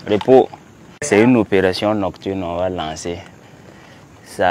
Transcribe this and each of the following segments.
Repos. C'est une opération nocturne qu'on va lancer. C'est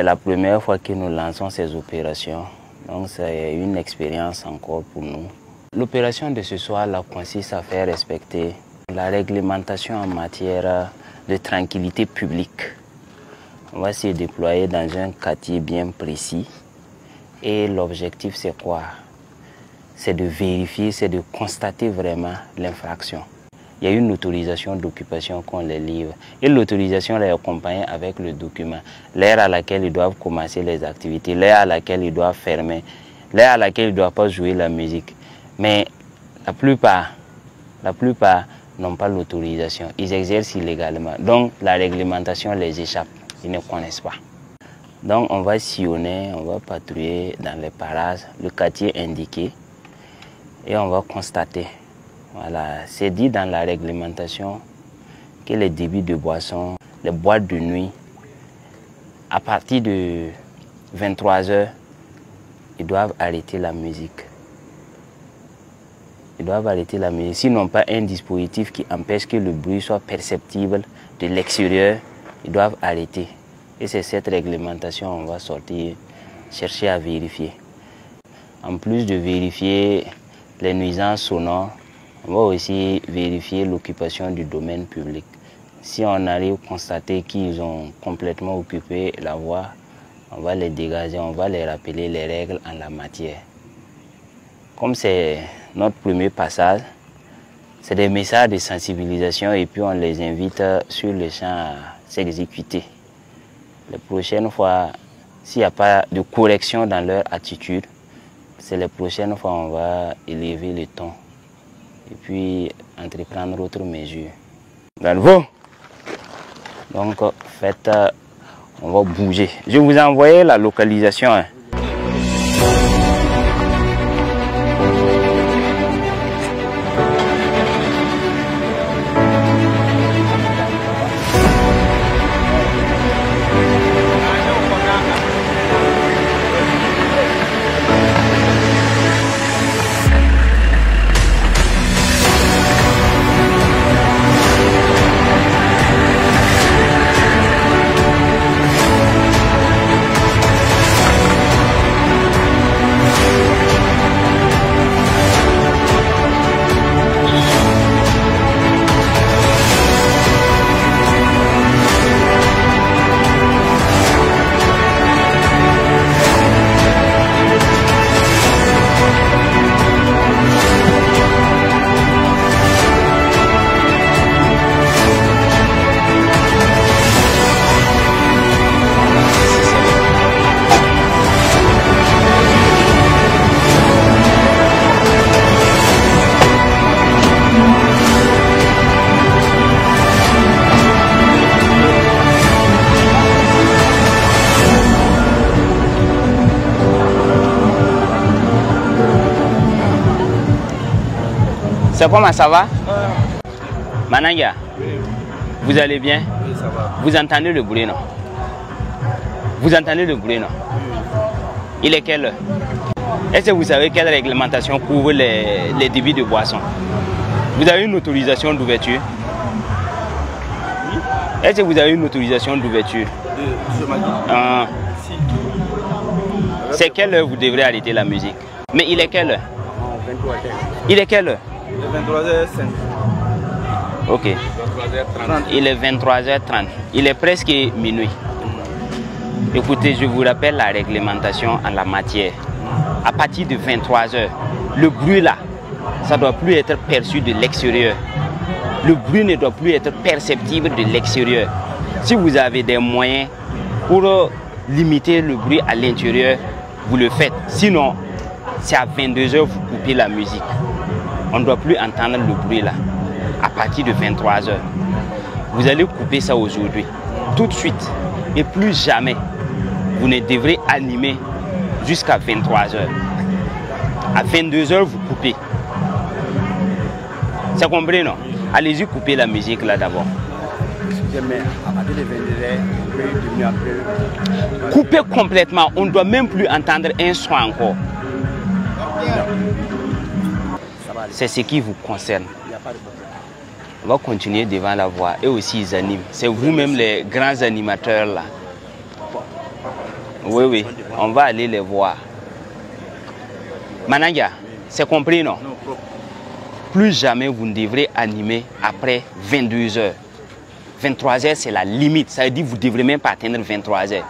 la première fois que nous lançons ces opérations. Donc c'est une expérience encore pour nous. L'opération de ce soir là, consiste à faire respecter la réglementation en matière de tranquillité publique. On va se déployer dans un quartier bien précis. Et l'objectif c'est quoi? C'est de vérifier, c'est de constater vraiment l'infraction. Il y a une autorisation d'occupation qu'on les livre. Et l'autorisation est accompagnée avec le document. L'heure à laquelle ils doivent commencer les activités, l'heure à laquelle ils doivent fermer, l'heure à laquelle ils ne doivent pas jouer la musique. Mais la plupart n'ont pas l'autorisation. Ils exercent illégalement. Donc la réglementation les échappe. Ils ne connaissent pas. Donc on va sillonner, on va patrouiller dans les parages, le quartier indiqué. Et on va constater. Voilà, c'est dit dans la réglementation que les débits de boissons, les boîtes de nuit, à partir de 23 h, ils doivent arrêter la musique. Ils doivent arrêter la musique. S'ils n'ont pas un dispositif qui empêche que le bruit soit perceptible de l'extérieur, ils doivent arrêter. Et c'est cette réglementation qu'on va sortir, chercher à vérifier. En plus de vérifier les nuisances sonores, on va aussi vérifier l'occupation du domaine public. Si on arrive à constater qu'ils ont complètement occupé la voie, on va les dégager, on va les rappeler les règles en la matière. Comme c'est notre premier passage, c'est des messages de sensibilisation et puis on les invite sur le champ à s'exécuter. Les prochaines fois, s'il n'y a pas de correction dans leur attitude, c'est les prochaines fois on va élever le ton et puis entreprendre d'autres mesures. Bravo! Donc, faites, on va bouger. Je vous ai envoyé la localisation. Hein. C'est comment, ça va? Mananga, oui. Vous allez bien? Oui, ça va. Vous entendez le bruit, non? Vous entendez le bruit, non? Oui. Il est quelle heure? Est-ce que vous savez quelle réglementation couvre les débits de boissons? Vous avez une autorisation d'ouverture? Oui. Est-ce que vous avez une autorisation d'ouverture? C'est quelle heure vous devrez arrêter la musique? Mais il est quelle heure? 23 h. Il est quelle heure? 23h05. Ok. 23h30. Il est 23h30. Il est presque minuit. Écoutez, je vous rappelle la réglementation en la matière. À partir de 23h, le bruit là, ça ne doit plus être perçu de l'extérieur. Le bruit ne doit plus être perceptible de l'extérieur. Si vous avez des moyens pour limiter le bruit à l'intérieur, vous le faites. Sinon, c'est à 22h vous coupez la musique. On ne doit plus entendre le bruit là. À partir de 23h. Vous allez couper ça aujourd'hui. Tout de suite. Et plus jamais, vous ne devrez animer jusqu'à 23h. À 22h, vous coupez. C'est compris, non? Allez-y couper la musique là d'abord. À partir de 22h, coupez complètement. On ne doit même plus entendre un son encore. C'est ce qui vous concerne. On va continuer devant la voix. Et aussi, ils animent. C'est vous-même les grands animateurs là. Oui, oui. On va aller les voir. Mananga, c'est compris, non? Plus jamais vous ne devrez animer après 22 h. 23 h, c'est la limite. Ça veut dire que vous ne devrez même pas atteindre 23 h.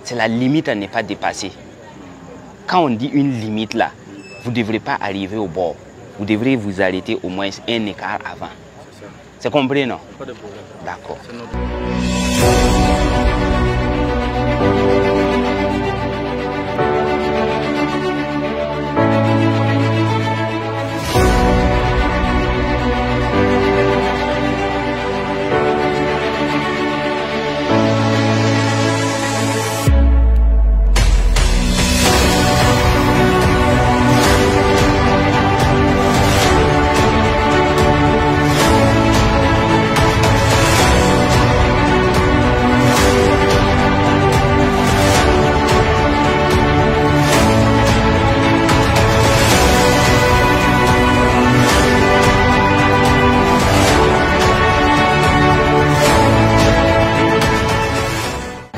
C'est la limite à ne pas dépasser. Quand on dit une limite là, vous ne devrez pas arriver au bord. Vous devrez vous arrêter au moins un écart avant. C'est compris, non? Pas de problème. D'accord.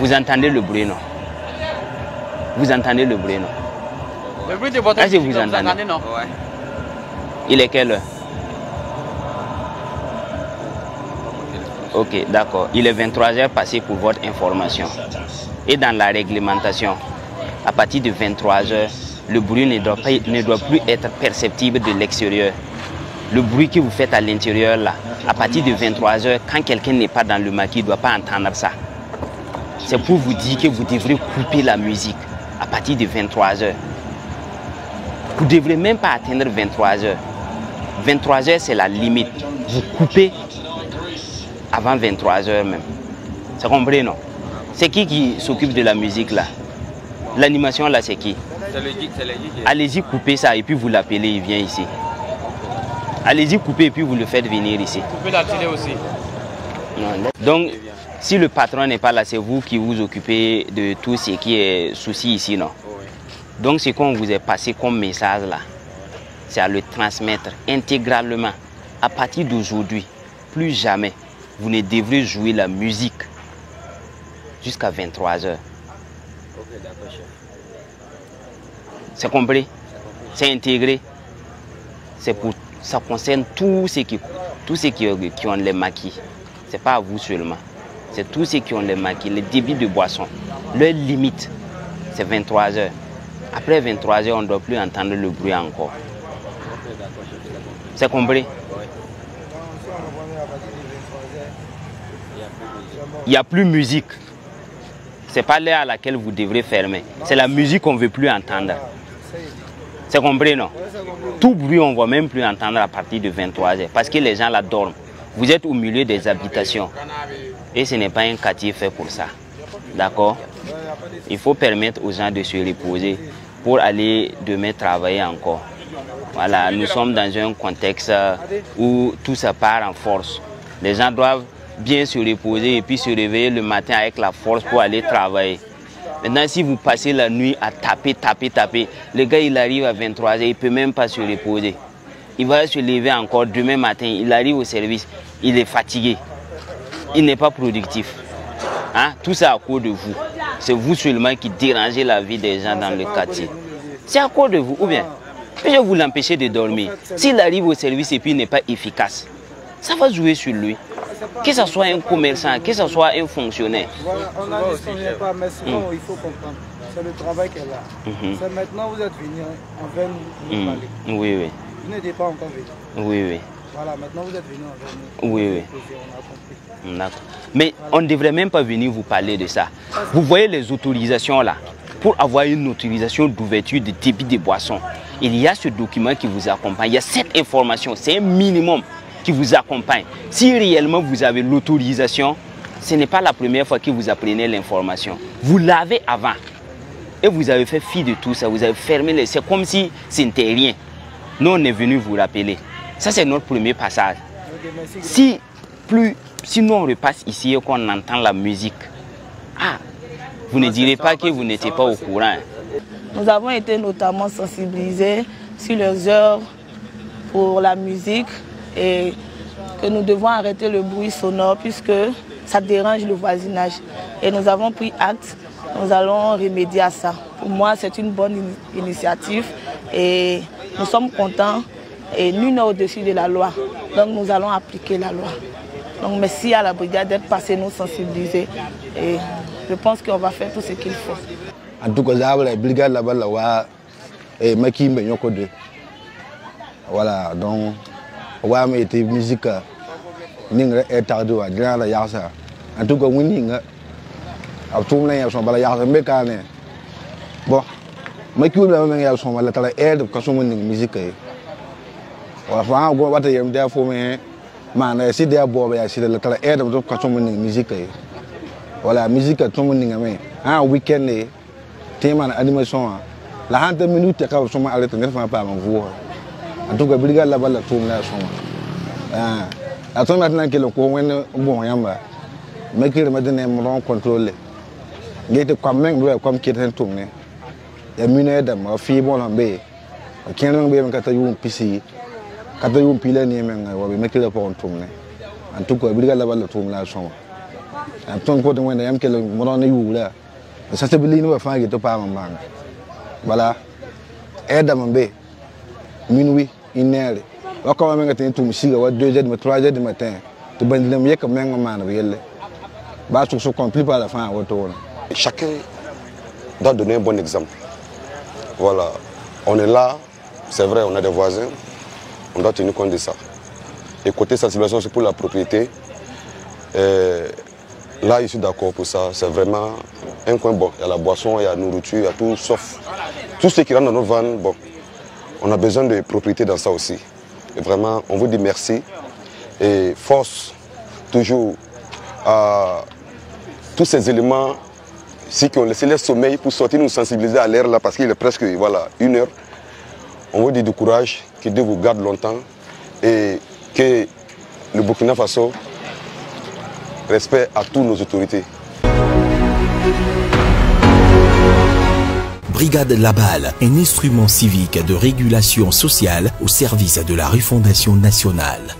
Vous entendez le bruit, non? Vous entendez le bruit, non? Le bruit de votre musique, vous entendez, non? Ouais. Il est quelle heure? Ok, d'accord. Il est 23 h passé pour votre information. Et dans la réglementation, à partir de 23 h, le bruit ne doit plus être perceptible de l'extérieur. Le bruit que vous faites à l'intérieur, là, à partir de 23 h, quand quelqu'un n'est pas dans le maquis, il ne doit pas entendre ça. C'est pour vous dire que vous devrez couper la musique à partir de 23 h. Vous ne devrez même pas atteindre 23 h. 23 h, c'est la limite. Vous coupez avant 23 h même. C'est compris, non? C'est qui s'occupe de la musique là? L'animation là, c'est qui? C'est le guide. Allez-y, coupez ça et puis vous l'appelez, il vient ici. Allez-y, coupez et puis vous le faites venir ici. Coupez la télé aussi. Non. Donc, si le patron n'est pas là, c'est vous qui vous occupez de tout ce qui est souci ici, non? Oui. Donc, ce qu'on vous est passé comme message là, c'est à le transmettre intégralement. À partir d'aujourd'hui, plus jamais, vous ne devrez jouer la musique jusqu'à 23 h. Ok, d'accord, chef. C'est compris? C'est intégré. Ça concerne tous ceux qui ont les maquis. Ce n'est pas à vous seulement. C'est tous ceux qui ont les maquis, les débits de boisson. Leur limite, c'est 23 h. Après 23 h, on ne doit plus entendre le bruit encore. C'est compris? Oui. Il n'y a plus de musique. Ce n'est pas l'heure à laquelle vous devrez fermer. C'est la musique qu'on ne veut plus entendre. C'est compris, non? Tout bruit, on ne va même plus entendre à partir de 23 h. Parce que les gens là dorment. Vous êtes au milieu des habitations. Et ce n'est pas un quartier fait pour ça. D'accord? Il faut permettre aux gens de se reposer pour aller demain travailler encore. Voilà, nous sommes dans un contexte où tout ça part en force. Les gens doivent bien se reposer et puis se réveiller le matin avec la force pour aller travailler. Maintenant, si vous passez la nuit à taper, le gars il arrive à 23 h, il ne peut même pas se reposer. Il va se lever encore demain matin, il arrive au service, il est fatigué. Il n'est pas productif. Hein? Tout ça à cause de vous. C'est vous seulement qui dérangez la vie des gens dans le quartier. C'est à cause de vous, ou bien je vais vous l'empêcher de dormir. S'il arrive au service et puis il n'est pas efficace, ça va jouer sur lui. Que ce soit un commerçant, que ce soit un fonctionnaire. Voilà, on a dit qu'on ne vient pas, mais sinon il faut comprendre. C'est le travail qu'elle a. C'est maintenant vous êtes venu, envers nous parler. Oui, oui. Vous n'étiez pas encore venu. Oui, oui. Voilà, maintenant vous êtes venu envers nous. Oui, oui. On a compris. D'accord. Mais on ne devrait même pas venir vous parler de ça. Vous voyez les autorisations là. Pour avoir une autorisation d'ouverture de débit de boissons, il y a ce document qui vous accompagne. Il y a cette information, c'est un minimum qui vous accompagne. Si réellement vous avez l'autorisation, ce n'est pas la première fois que vous apprenez l'information. Vous l'avez avant. Et vous avez fait fi de tout ça. Vous avez fermé les... C'est comme si ce n'était rien. Nous, on est venu vous rappeler. Ça, c'est notre premier passage. Si nous, on repasse ici et qu'on entend la musique, vous ne direz pas que vous n'étiez pas au courant. Nous avons été notamment sensibilisés sur les heures pour la musique et que nous devons arrêter le bruit sonore puisque ça dérange le voisinage. Et nous avons pris acte, nous allons remédier à ça. Pour moi, c'est une bonne initiative et nous sommes contents et nul n'est au-dessus de la loi. Donc nous allons appliquer la loi. Donc merci à la brigade d'être passée nous sensibiliser et je pense qu'on va faire tout ce qu'il faut. En tout cas, la brigade là-bas, et Maki Mbenyoko 2. Voilà, donc, on a mis la musique, Ninga est tardé à Grand Yasa. En tout cas, Winning, à tout le monde, son balayage, mécané. Bon, Maki Mbenyoko son la aide de consommer la musique. Voilà, on va dire que pour moi, man, c'est des bois, c'est la aide de consommer la musique. Voilà, la musique, tout le monde, un week-end, thème animation. La hante minute ka soma aleta ngel fa pa manvo en tout cas brigade la bala tum la soma a to maintenant que le ko wen bon yamba mais que le madene mon contrôler ngete comme même comme qui est tum ne ya mine da ma fi bon lambe ken ngbe ka ta yum pisi ka ta yum pile ni men wa be que le pour tum ne en tout cas brigade la bala tum la soma en tout cas wen yam que le mon na yu la ça c'est bili ni wa fa ngete pa mambanga. Voilà, aide à m'embêter. Minuit, une heure. Quand on a été tout musique, 2h, 3h du matin, tu vas dire que comme un man réel. Bah, tout ce qu'on par la fin, retourne. Chacun doit donner un bon exemple. Voilà, on est là, c'est vrai, on a des voisins, on doit tenir compte de ça. Et côté sensibilisation, c'est pour la propriété. Là, je suis d'accord pour ça. C'est vraiment un coin bon. Il y a la boisson, il y a la nourriture, il y a tout, sauf tout ce qui rentre dans nos vannes. Bon, on a besoin de propriété dans ça aussi. Et vraiment, on vous dit merci. Et force toujours à tous ces éléments ici qui ont laissé leur sommeil pour sortir nous sensibiliser à l'air là parce qu'il est presque voilà, 1 heure. On vous dit du courage, que Dieu vous garde longtemps et que le Burkina Faso respect à toutes nos autorités. Brigade Labal, un instrument civique de régulation sociale au service de la refondation nationale.